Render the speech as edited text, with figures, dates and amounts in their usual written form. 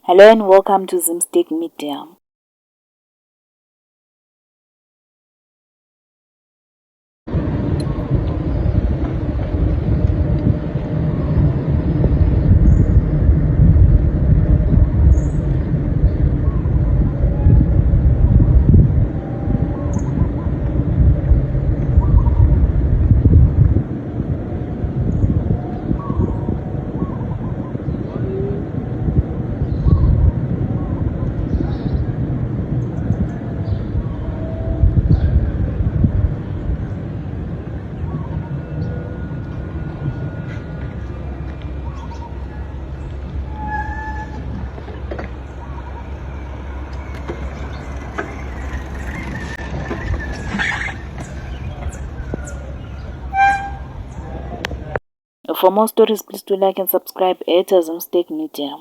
Hello and welcome to Zimstick Media. For more stories, please do like and subscribe at Zimstick Media.